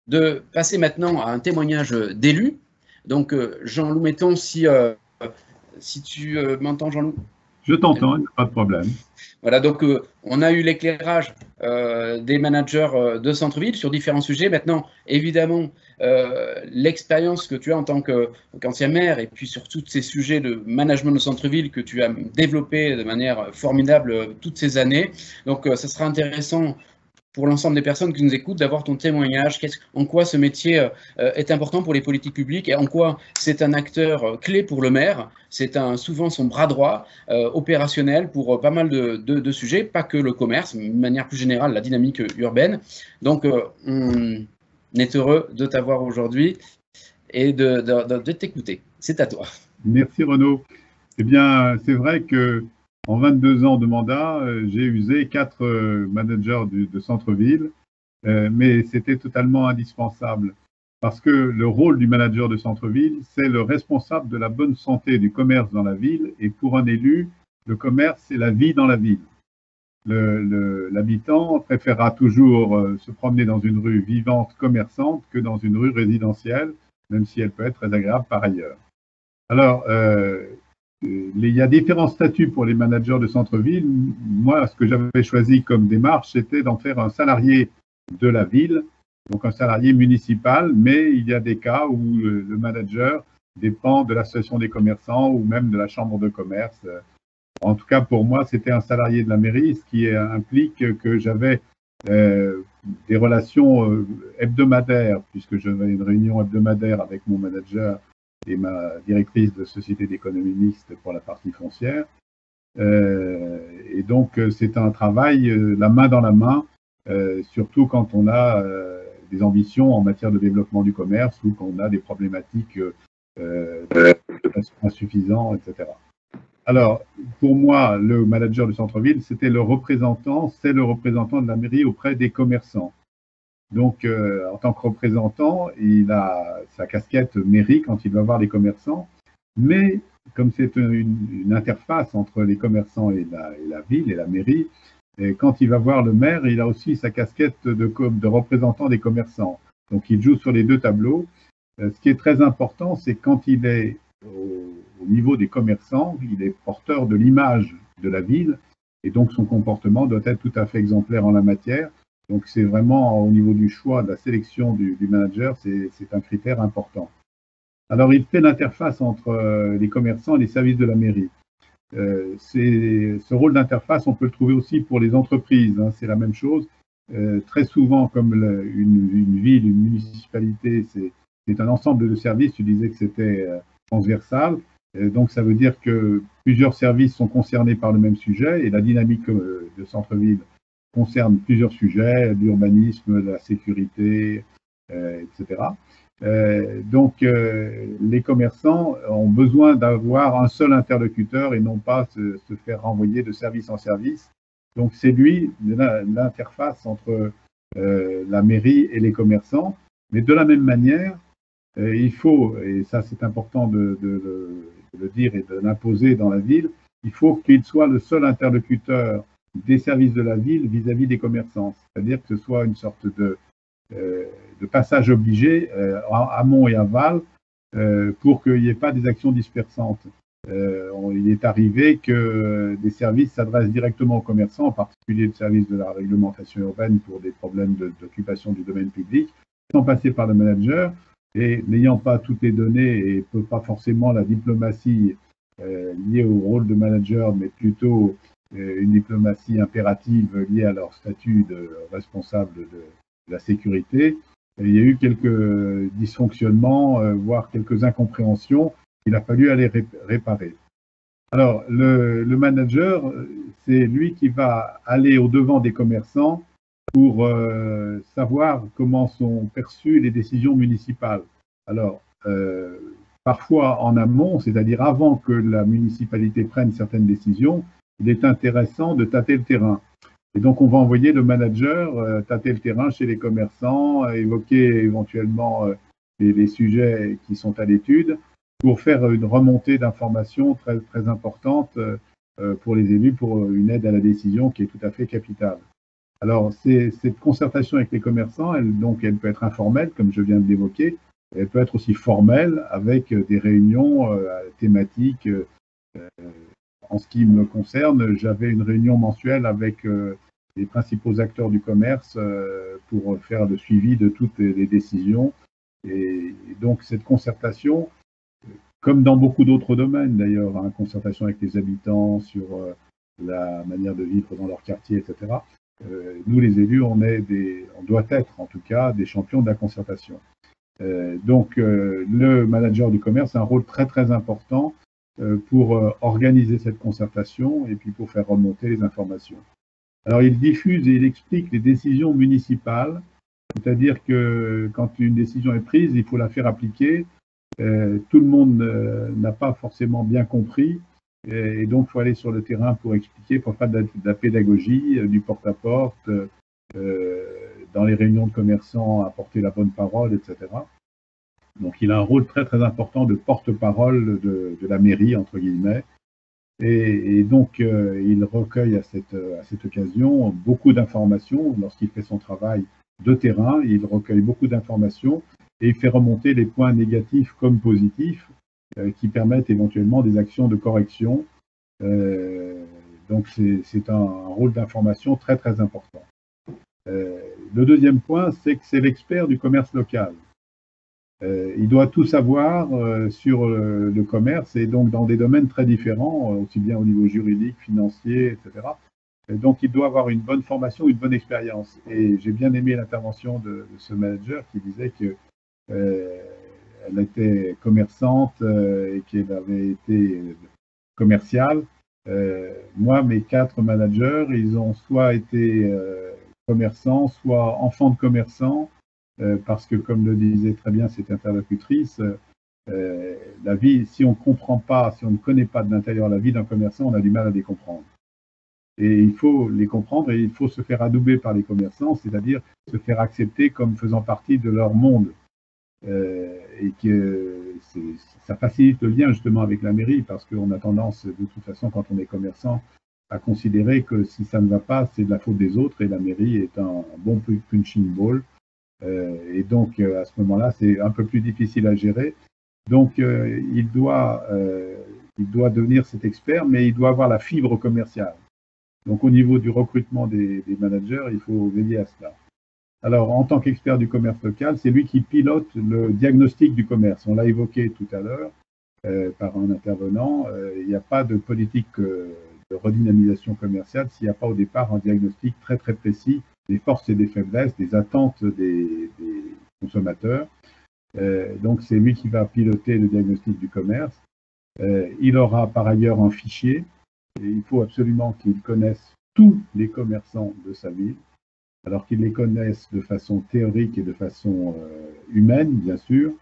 de passer maintenant à un témoignage d'élu. Donc, Jean-Loup Metton, si tu m'entends, Jean-Loup? Je t'entends, il n'y a pas de problème. Voilà, donc on a eu l'éclairage des managers de centre-ville sur différents sujets. Maintenant, évidemment, l'expérience que tu as en tant qu'ancien maire et puis sur tous ces sujets de management de centre-ville que tu as développé de manière formidable toutes ces années. Donc, ça sera intéressant pour l'ensemble des personnes qui nous écoutent, d'avoir ton témoignage, en quoi ce métier est important pour les politiques publiques et en quoi c'est un acteur clé pour le maire. C'est souvent son bras droit opérationnel pour pas mal de sujets, pas que le commerce, mais de manière plus générale, la dynamique urbaine. Donc, on est heureux de t'avoir aujourd'hui et de t'écouter. C'est à toi. Merci Renaud. Eh bien, c'est vrai que en 22 ans de mandat, j'ai usé 4 managers de centre-ville, mais c'était totalement indispensable parce que le rôle du manager de centre-ville, c'est le responsable de la bonne santé du commerce dans la ville, et pour un élu, le commerce, c'est la vie dans la ville. L'habitant préférera toujours se promener dans une rue vivante, commerçante, que dans une rue résidentielle, même si elle peut être très agréable par ailleurs. Alors, il y a différents statuts pour les managers de centre-ville. Moi, ce que j'avais choisi comme démarche, c'était d'en faire un salarié de la ville, donc un salarié municipal, mais il y a des cas où le manager dépend de l'association des commerçants ou même de la chambre de commerce. En tout cas, pour moi, c'était un salarié de la mairie, ce qui implique que j'avais des relations hebdomadaires, puisque j'avais une réunion hebdomadaire avec mon manager et ma directrice de société d'économie mixte pour la partie foncière. Et donc, c'est un travail la main dans la main, surtout quand on a des ambitions en matière de développement du commerce ou quand on a des problématiques insuffisants, etc. Alors, pour moi, le manager du centre-ville, c'est le représentant de la mairie auprès des commerçants. Donc, en tant que représentant, il a sa casquette mairie quand il va voir les commerçants, mais comme c'est une interface entre les commerçants et la ville et la mairie, et quand il va voir le maire, il a aussi sa casquette de représentant des commerçants. Donc, il joue sur les deux tableaux. Ce qui est très important, c'est quand il est au niveau des commerçants, il est porteur de l'image de la ville, et donc son comportement doit être tout à fait exemplaire en la matière. Donc c'est vraiment au niveau du choix, de la sélection du manager, c'est un critère important. Alors il fait l'interface entre les commerçants et les services de la mairie. Ce rôle d'interface, on peut le trouver aussi pour les entreprises, hein, c'est la même chose. Très souvent, comme une ville, une municipalité, c'est un ensemble de services, tu disais que c'était transversal, donc ça veut dire que plusieurs services sont concernés par le même sujet, et la dynamique de centre-ville concerne plusieurs sujets, l'urbanisme, la sécurité, etc. Donc, les commerçants ont besoin d'avoir un seul interlocuteur et non pas se faire renvoyer de service en service. Donc, c'est lui l'interface entre la mairie et les commerçants. Mais de la même manière, il faut, et ça c'est important de le dire et de l'imposer dans la ville, il faut qu'il soit le seul interlocuteur des services de la ville vis-à-vis des commerçants. C'est-à-dire que ce soit une sorte de passage obligé en amont et aval pour qu'il n'y ait pas des actions dispersantes. Il est arrivé que des services s'adressent directement aux commerçants, en particulier le service de la réglementation urbaine pour des problèmes d'occupation du domaine public, sans passer par le manager, et n'ayant pas toutes les données et pas forcément la diplomatie liée au rôle de manager, mais plutôt une diplomatie impérative liée à leur statut de responsable de la sécurité. Il y a eu quelques dysfonctionnements, voire quelques incompréhensions qu'il a fallu aller réparer. Alors, le manager, c'est lui qui va aller au-devant des commerçants pour savoir comment sont perçues les décisions municipales. Alors, parfois en amont, c'est-à-dire avant que la municipalité prenne certaines décisions, il est intéressant de tâter le terrain. Et donc, on va envoyer le manager tâter le terrain chez les commerçants, évoquer éventuellement les sujets qui sont à l'étude pour faire une remontée d'informations très, très importante pour les élus, pour une aide à la décision qui est tout à fait capitale. Alors, cette concertation avec les commerçants, elle peut être informelle, comme je viens de l'évoquer. Elle peut être aussi formelle, avec des réunions thématiques. En ce qui me concerne, j'avais une réunion mensuelle avec les principaux acteurs du commerce pour faire le suivi de toutes les décisions. Et donc, cette concertation, comme dans beaucoup d'autres domaines d'ailleurs, hein, concertation avec les habitants sur la manière de vivre dans leur quartier, etc. Nous, les élus, on doit être en tout cas des champions de la concertation. Donc, le manager du commerce a un rôle très très important pour organiser cette concertation et puis pour faire remonter les informations. Alors, il diffuse et il explique les décisions municipales, c'est-à-dire que quand une décision est prise, il faut la faire appliquer. Tout le monde n'a pas forcément bien compris et donc il faut aller sur le terrain pour expliquer, pour faire de la pédagogie, du porte-à-porte, dans les réunions de commerçants, apporter la bonne parole, etc. Donc il a un rôle très très important de porte-parole de la mairie, entre guillemets. Et donc il recueille à cette occasion beaucoup d'informations. Lorsqu'il fait son travail de terrain, il recueille beaucoup d'informations et il fait remonter les points négatifs comme positifs qui permettent éventuellement des actions de correction. Donc c'est un rôle d'information très très important. Le deuxième point, c'est que c'est l'expert du commerce local. Il doit tout savoir sur le commerce et donc dans des domaines très différents, aussi bien au niveau juridique, financier, etc. Et donc il doit avoir une bonne formation, une bonne expérience. Et j'ai bien aimé l'intervention de ce manager qui disait que elle était commerçante et qu'elle avait été commerciale. Moi, mes 4 managers, ils ont soit été commerçants, soit enfants de commerçants, parce que, comme le disait très bien cette interlocutrice, la vie, si on ne comprend pas, si on ne connaît pas de l'intérieur la vie d'un commerçant, on a du mal à les comprendre. Et il faut les comprendre et il faut se faire adouber par les commerçants, c'est-à-dire se faire accepter comme faisant partie de leur monde. Et que ça facilite le lien justement avec la mairie parce qu'on a tendance, de toute façon, quand on est commerçant, à considérer que si ça ne va pas, c'est de la faute des autres et la mairie est un bon punching ball. Et donc, à ce moment-là, c'est un peu plus difficile à gérer. Donc, il doit devenir cet expert, mais il doit avoir la fibre commerciale. Donc, au niveau du recrutement des managers, il faut veiller à cela. Alors, en tant qu'expert du commerce local, c'est lui qui pilote le diagnostic du commerce. On l'a évoqué tout à l'heure par un intervenant. Il n'y a pas de politique de redynamisation commerciale s'il n'y a pas au départ un diagnostic très très précis des forces et des faiblesses, des attentes des consommateurs. Donc, c'est lui qui va piloter le diagnostic du commerce. Il aura par ailleurs un fichier et il faut absolument qu'il connaisse tous les commerçants de sa ville, alors qu'ils les connaissent de façon théorique et de façon humaine, bien sûr.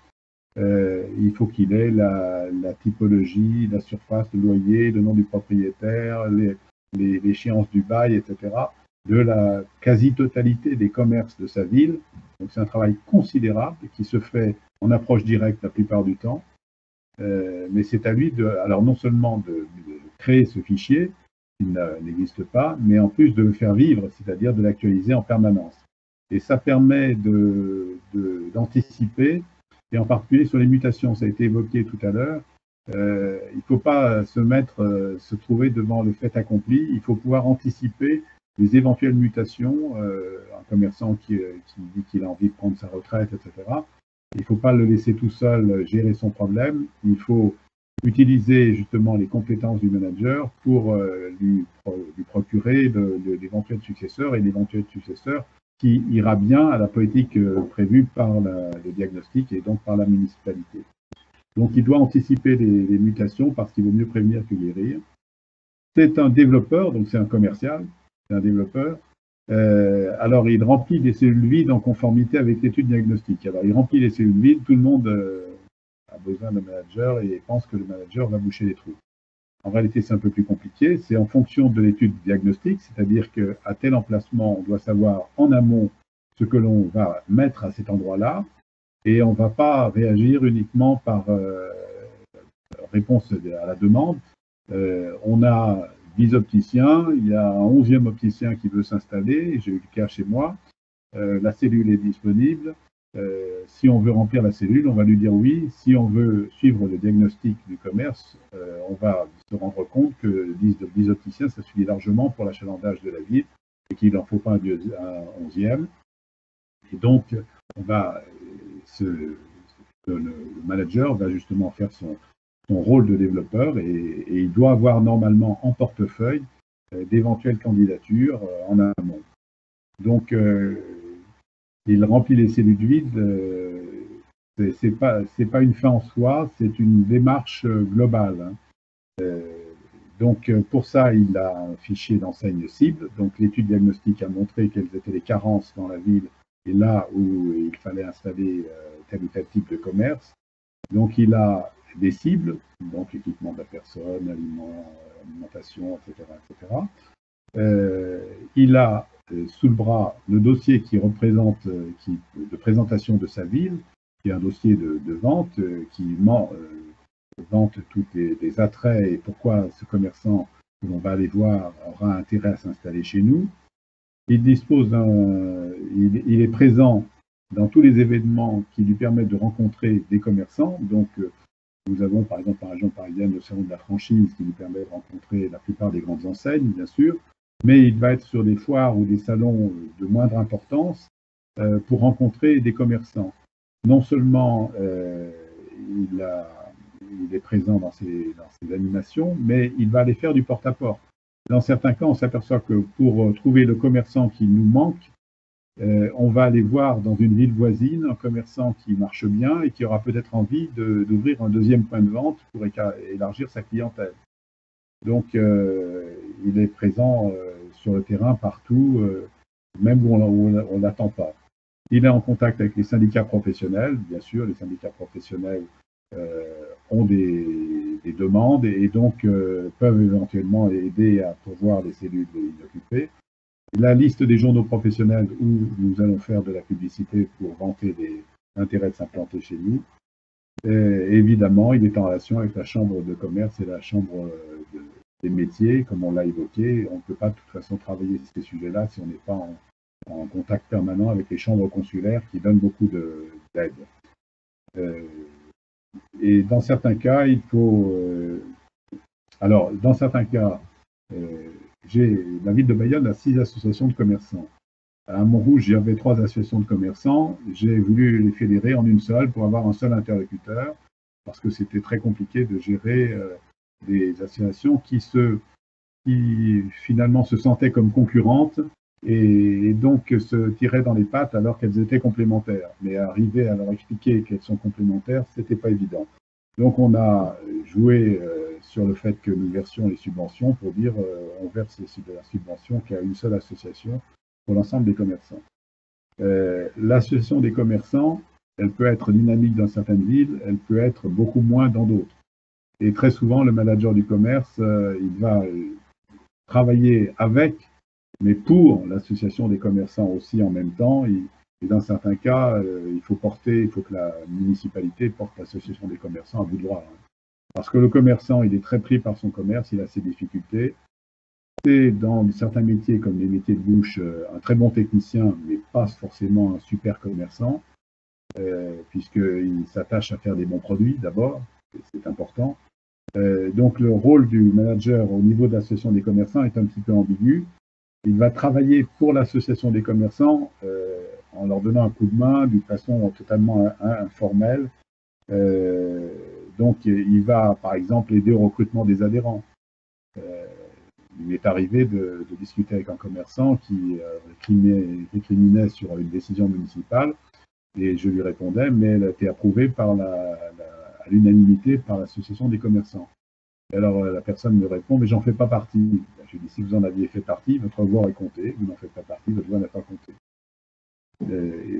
Il faut qu'il ait la typologie, la surface, le loyer, le nom du propriétaire, l'échéance du bail, etc., de la quasi-totalité des commerces de sa ville. Donc c'est un travail considérable qui se fait en approche directe la plupart du temps. Mais c'est à lui alors non seulement de créer ce fichier, qui n'existe pas, mais en plus de le faire vivre, c'est-à-dire de l'actualiser en permanence. Et ça permet d'anticiper, et en particulier sur les mutations, ça a été évoqué tout à l'heure. Il ne faut pas se trouver devant le fait accompli, il faut pouvoir anticiper les éventuelles mutations. Un commerçant qui dit qu'il a envie de prendre sa retraite, etc. Il ne faut pas le laisser tout seul gérer son problème, il faut utiliser justement les compétences du manager pour lui procurer l'éventuel successeur et l'éventuel successeur qui ira bien à la politique prévue par le diagnostic et donc par la municipalité. Donc il doit anticiper les mutations parce qu'il vaut mieux prévenir que guérir. C'est un développeur, donc c'est un commercial, c'est un développeur. Alors il remplit des cellules vides en conformité avec l'étude diagnostique. Alors il remplit les cellules vides, tout le monde a besoin d'un manager et pense que le manager va boucher les trous. En réalité, c'est un peu plus compliqué. C'est en fonction de l'étude diagnostique, c'est-à-dire qu'à tel emplacement, on doit savoir en amont ce que l'on va mettre à cet endroit-là et on ne va pas réagir uniquement par réponse à la demande. On a 10 opticiens, il y a un 11e opticien qui veut s'installer, j'ai eu le cas chez moi, la cellule est disponible. Si on veut remplir la cellule, on va lui dire oui. Si on veut suivre le diagnostic du commerce, on va se rendre compte que 10 opticiens, ça suffit largement pour l'achalandage de la ville et qu'il n'en faut pas un 11e. Et donc, le manager va justement faire son rôle de développeur et il doit avoir normalement en portefeuille d'éventuelles candidatures en amont. Donc, il remplit les cellules vides, c'est pas une fin en soi, c'est une démarche globale. Donc, pour ça, il a un fichier d'enseigne cible. Donc, l'étude diagnostique a montré quelles étaient les carences dans la ville et là où il fallait installer tel ou tel type de commerce. Donc, il a des cibles, donc équipement de la personne, alimentation, etc., etc. Il a sous le bras le dossier qui représente de présentation de sa ville, qui est un dossier de vente qui vante tous les attraits et pourquoi ce commerçant que l'on va aller voir aura intérêt à s'installer chez nous. Il est présent dans tous les événements qui lui permettent de rencontrer des commerçants. Donc, nous avons par exemple en région parisienne le salon de la franchise qui nous permet de rencontrer la plupart des grandes enseignes, bien sûr, mais il va être sur des foires ou des salons de moindre importance pour rencontrer des commerçants. Non seulement il est présent dans ces animations, mais il va aller faire du porte-à-porte. Dans certains cas, on s'aperçoit que pour trouver le commerçant qui nous manque, on va aller voir dans une ville voisine un commerçant qui marche bien et qui aura peut-être envie d'ouvrir un deuxième point de vente pour élargir sa clientèle. Donc, il est présent sur le terrain partout, même où on ne l'attend pas. Il est en contact avec les syndicats professionnels. Bien sûr, les syndicats professionnels ont des demandes et donc peuvent éventuellement aider à pourvoir les cellules inoccupées. La liste des journaux professionnels où nous allons faire de la publicité pour vanter l'intérêt de s'implanter chez nous. Et évidemment, il est en relation avec la chambre de commerce et la chambre des métiers, comme on l'a évoqué. On ne peut pas de toute façon travailler ces sujets-là si on n'est pas en contact permanent avec les chambres consulaires qui donnent beaucoup d'aide. Et dans certains cas, il faut... alors, dans certains cas, la ville de Bayonne a 6 associations de commerçants. À Montrouge, j'avais 3 associations de commerçants. J'ai voulu les fédérer en une seule pour avoir un seul interlocuteur, parce que c'était très compliqué de gérer des associations qui finalement se sentaient comme concurrentes et donc se tiraient dans les pattes alors qu'elles étaient complémentaires. Mais arriver à leur expliquer qu'elles sont complémentaires, c'était pas évident. Donc on a joué sur le fait que nous versions les subventions pour dire on verse la subvention qu'à une seule association pour l'ensemble des commerçants. L'association des commerçants, elle peut être dynamique dans certaines villes, elle peut être beaucoup moins dans d'autres. Et très souvent, le manager du commerce, il va travailler avec, mais pour l'association des commerçants aussi en même temps. Et dans certains cas, il faut que la municipalité porte l'association des commerçants à bout de bras. Parce que le commerçant, il est très pris par son commerce, il a ses difficultés. C'est dans certains métiers, comme les métiers de bouche, un très bon technicien, mais pas forcément un super commerçant, puisqu'il s'attache à faire des bons produits d'abord, c'est important. Donc le rôle du manager au niveau de l'association des commerçants est un petit peu ambigu. Il va travailler pour l'association des commerçants en leur donnant un coup de main d'une façon totalement informelle. Donc il va par exemple aider au recrutement des adhérents. Il m'est arrivé de discuter avec un commerçant qui récriminait sur une décision municipale et je lui répondais, mais elle a été approuvée à l'unanimité par l'association des commerçants. Et alors la personne me répond, mais j'en fais pas partie. Je lui dis, si vous en aviez fait partie, votre voix est comptée, vous n'en faites pas partie, votre voix n'a pas compté.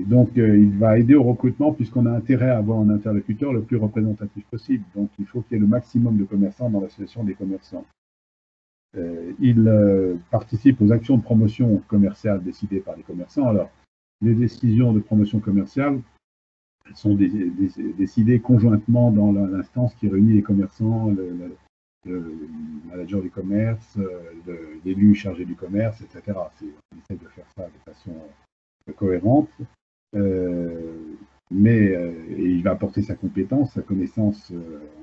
Donc il va aider au recrutement puisqu'on a intérêt à avoir un interlocuteur le plus représentatif possible. Donc il faut qu'il y ait le maximum de commerçants dans l'association des commerçants. Il participe aux actions de promotion commerciale décidées par les commerçants. Alors, les décisions de promotion commerciale sont décidées conjointement dans l'instance qui réunit les commerçants, le manager du commerce, l'élu chargé du commerce, etc. On essaie de faire ça de façon cohérente, mais il va apporter sa compétence, sa connaissance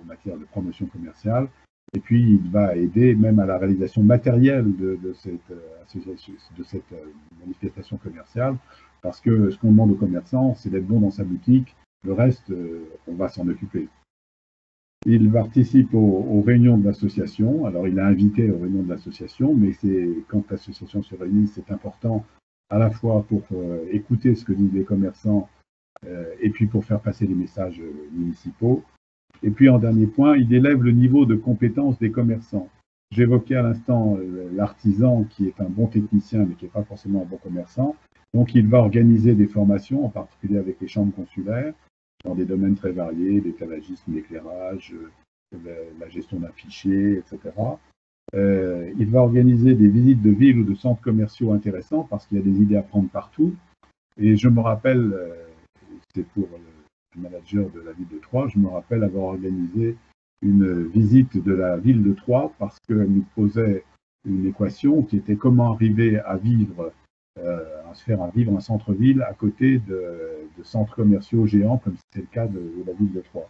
en matière de promotion commerciale, et puis il va aider même à la réalisation matérielle de cette manifestation commerciale, parce que ce qu'on demande aux commerçants, c'est d'être bon dans sa boutique, le reste, on va s'en occuper. Il participe aux réunions de l'association. Alors, il est invité aux réunions de l'association, mais quand l'association se réunit, c'est important à la fois pour écouter ce que disent les commerçants et puis pour faire passer les messages municipaux. Et puis, en dernier point, il élève le niveau de compétence des commerçants. J'évoquais à l'instant l'artisan qui est un bon technicien, mais qui n'est pas forcément un bon commerçant. Donc, il va organiser des formations, en particulier avec les chambres consulaires, dans des domaines très variés, l'étabagisme, l'éclairage, la gestion d'un fichier, etc. Il va organiser des visites de villes ou de centres commerciaux intéressants parce qu'il y a des idées à prendre partout. Et je me rappelle, c'est pour le manager de la ville de Troyes, je me rappelle avoir organisé une visite de la ville de Troyes parce qu'elle nous posait une équation qui était comment arriver à vivre à se faire vivre un centre-ville à côté de centres commerciaux géants, comme c'est le cas de la ville de Troyes.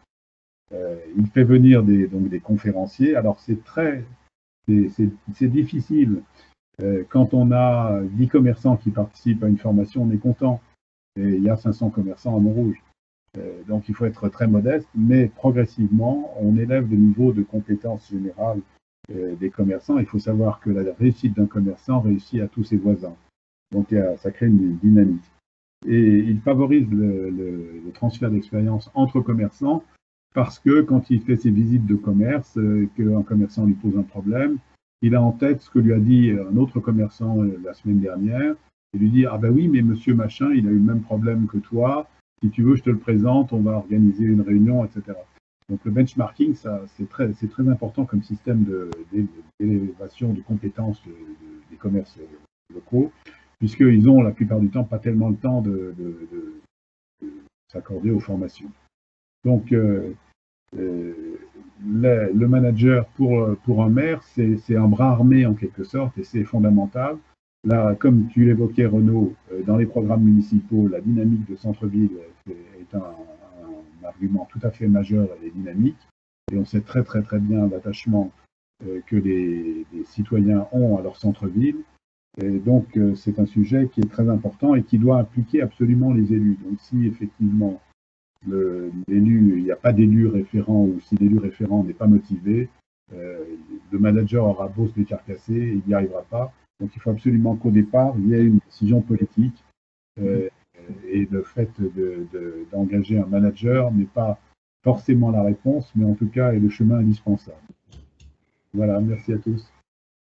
Il fait venir donc des conférenciers. Alors c'est difficile. Quand on a 10 commerçants qui participent à une formation, on est content. Et il y a 500 commerçants à Montrouge. Donc il faut être très modeste, mais progressivement, on élève le niveau de compétence générale des commerçants. Il faut savoir que la réussite d'un commerçant réussit à tous ses voisins. Donc ça crée une dynamique. Et il favorise le transfert d'expérience entre commerçants parce que quand il fait ses visites de commerce, qu'un commerçant lui pose un problème, il a en tête ce que lui a dit un autre commerçant la semaine dernière, et lui dit « Ah ben oui, mais monsieur machin, il a eu le même problème que toi, si tu veux, je te le présente, on va organiser une réunion, etc. » Donc le benchmarking, c'est très important comme système d'élévation de compétences des commerces locaux, puisqu'ils ont la plupart du temps pas tellement le temps de s'accorder aux formations. Donc, le manager pour un maire, c'est un bras armé en quelque sorte, et c'est fondamental. Là, comme tu l'évoquais, Renaud, dans les programmes municipaux, la dynamique de centre-ville est un argument tout à fait majeur et dynamique, et on sait très bien l'attachement que les citoyens ont à leur centre-ville. Et donc, c'est un sujet qui est très important et qui doit impliquer absolument les élus. Donc, si effectivement, l'élu, il n'y a pas d'élu référent ou si l'élu référent n'est pas motivé, le manager aura beau se décarcasser, il n'y arrivera pas. Donc, il faut absolument qu'au départ, il y ait une décision politique. Et le fait d'engager un manager n'est pas forcément la réponse, mais en tout cas est le chemin indispensable. Voilà, merci à tous.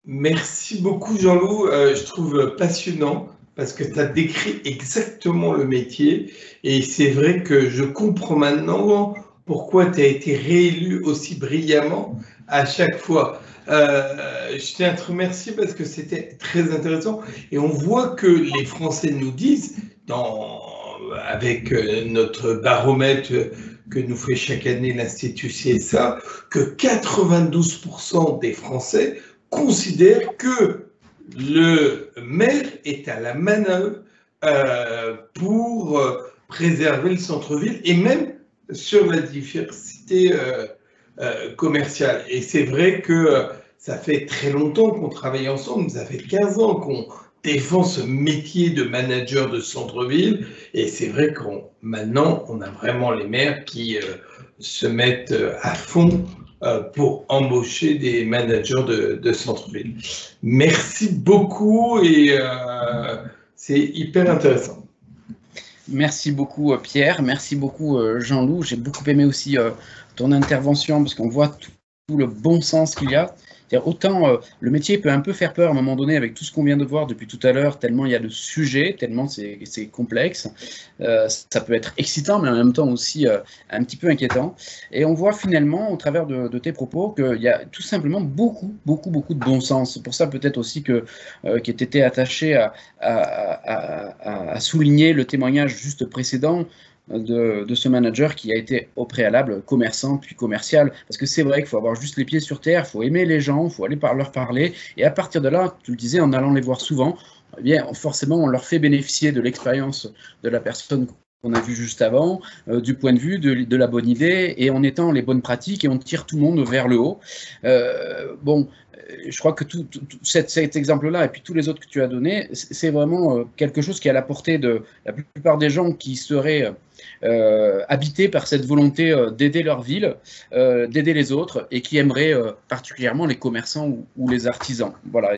Merci beaucoup Jean-Loup, je trouve passionnant parce que tu as décrit exactement le métier et c'est vrai que je comprends maintenant pourquoi tu as été réélu aussi brillamment à chaque fois. Je tiens à te remercier parce que c'était très intéressant et on voit que les Français nous disent, avec notre baromètre que nous fait chaque année l'Institut CSA, que 92% des Français considère que le maire est à la manœuvre pour préserver le centre-ville et même sur la diversité commerciale. Et c'est vrai que ça fait très longtemps qu'on travaille ensemble, ça fait 15 ans qu'on défend ce métier de manager de centre-ville et c'est vrai que maintenant on a vraiment les maires qui se mettent à fond pour embaucher des managers de centre-ville. Merci beaucoup et c'est hyper intéressant. Merci beaucoup Pierre, merci beaucoup Jean-Loup. J'ai beaucoup aimé aussi ton intervention parce qu'on voit tout le bon sens qu'il y a. Autant le métier peut un peu faire peur à un moment donné avec tout ce qu'on vient de voir depuis tout à l'heure, tellement il y a de sujets, tellement c'est complexe. Ça peut être excitant, mais en même temps aussi un petit peu inquiétant. Et on voit finalement, au travers de tes propos, qu'il y a tout simplement beaucoup de bon sens. C'est pour ça peut-être aussi que tu étais attaché à souligner le témoignage juste précédent, de ce manager qui a été au préalable commerçant puis commercial. Parce que c'est vrai qu'il faut avoir juste les pieds sur terre, il faut aimer les gens, il faut aller leur parler. Et à partir de là, tu le disais, en allant les voir souvent, eh bien, forcément, on leur fait bénéficier de l'expérience de la personne qu'on a vue juste avant, du point de vue de la bonne idée, et en étant les bonnes pratiques, et on tire tout le monde vers le haut. Je crois que cet exemple-là, et puis tous les autres que tu as donnés, c'est vraiment quelque chose qui est à la portée de la plupart des gens qui seraient habités par cette volonté d'aider leur ville, d'aider les autres, et qui aimeraient particulièrement les commerçants ou les artisans. Voilà.